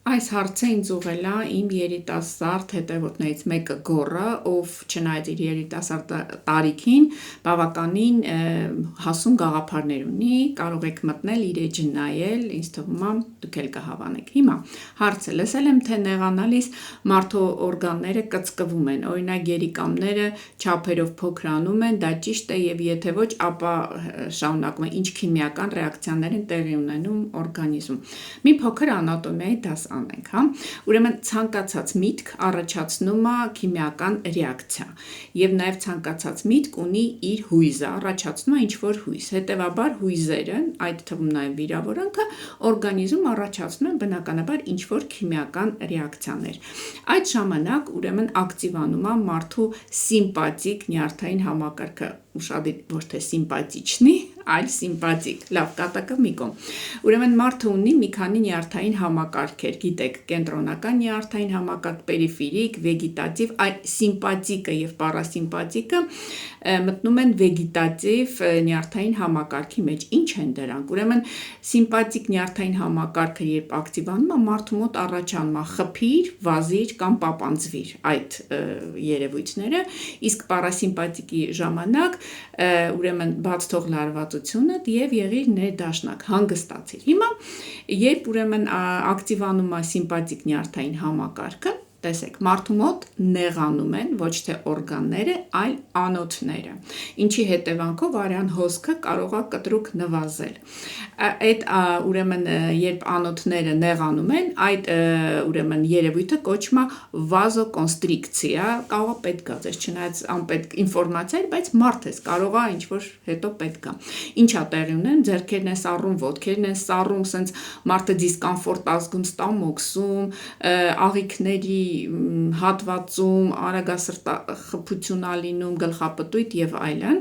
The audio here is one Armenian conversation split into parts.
Այս հարցը ինձ ուղղել է իմ երիտասարդ հետևորդներից մեկը Գոռը, ով չնայած իր երիտասարդ տարիքին բավականին հասուն գաղափարներ ունի, կարող եք մտնել իր էջը նայել, ինձ թվում է դուք էլ կհավանեք։ Հիմա հարցը լսել եմ, թե նեղանալիս մարդու օրգանները կծկվում են, օրինակ երիկամները չափերով փոքրանում են, դա ճիշտ է եւ եթե ոչ, ապա շարունակում է ինչ քիմիական ռեակցիաներ են տեղի ունենում օրգանիզմում։ Մի փոքր անատոմիայի դաս անենք, հա։ Ուրեմն ցանկացած միտք առաջացնում է քիմիական ռեակցիա եւ նաեւ ցանկացած միտք ունի իր հույզը, առաջացնում է ինչ-որ հույզ։ Հետևաբար հույզերը, այդ թվում նաեւ վիրավորանքը, օրգանիզմում առաջացնում են բնականաբար ինչ-որ քիմիական ռեակցիաներ։ Այդ ժամանակ ուրեմն ակտիվանում է մարդու սիմպաթիկ նյարդային համակարգը, ուշադիր ոչ թե սիմպաթիչնի, այլ սիմպաթիկ, լավ կատակը մի կողմ։ Ուրեմն մարդը ունի մի քանի նյարդային համակարգեր, գիտեք, կենտրոնական նյարդային համակարգ, պերիֆերիկ, վեգետատիվ, այլ սիմպաթիկը եւ պարասիմպաթիկը մտնում են վեգետատիվ նյարդային համակարգի մեջ։ Ինչ են դրանք։ Ուրեմն սիմպաթիկ նյարդային համակարգը երբ ակտիվանում է, մարդու մոտ առաջանում է խփիր, վազիր կամ պապանձվիր այդ երևույթները, իսկ պարասիմպաթիկի ժամանակ ուրեմն բաց թող լարվածությունը եւ եղիր ներդաշնակ, հանգստացիր։ Հիմա երբ ուրեմն ակտիվանում է սիմպաթիկ նյարդային համակարգը, տեսեք, մարդու մոտ նեղանում են ոչ թե օրգանները, այլ անոթները, ինչի հետևանքով արյան հոսքը կարող է կտրուկ նվազել։ Այդ ուրեմն երբ անոթները նեղանում են, այդ ուրեմն երևույթը կոչվում է վազոկոնստրիկցիա, կարող է պետք գա, ձեզ չնայած անպետք ինֆորմացիա էր, բայց մարդ ես, կարող է ինչ-որ հետո պետք գա։ Ինչա տեղի ունեն, ձեռքերն են սառում, ոտքերն են սառում, սենց մարդը դիսկոմֆորտ ազգում, ստամոքսում, աղիքների հատվածում, արագասրտախփություն ա լինում, գլխապտույտ եւ այլն,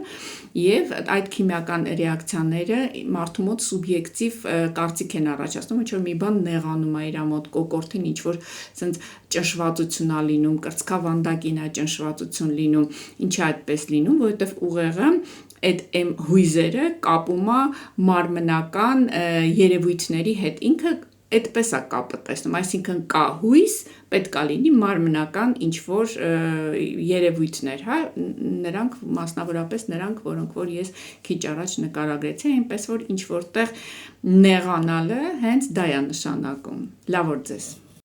եւ այդ քիմիական ռեակցիաները մարդու մոտ սուբյեկտիվ կարծիք են առաջացնում, ինչ որ մի բան նեղանում է իր մոտ, կոկորտին ինչ որ սենց ճնշվածություն ա լինում, կրծքավանդակին ա ճնշվածություն լինում, ինչի այդպես լինում, որովհետեւ ուղեղը այդ հույզերը կապում է մարմնական երևույթների հետ, ինքը այդպես է կապը տեսնում, այսինքն կա հույզ, պետք է լինի մարմնական ինչ-որ երևույթներ, հա, նրանք մասնավորապես նրանք, որոնք որ ես քիչ առաջ նկարագրեցի, այնպես որ ինչ-որտեղ նեղանալը հենց դա է նշանակում։ Լավ օր ձեզ։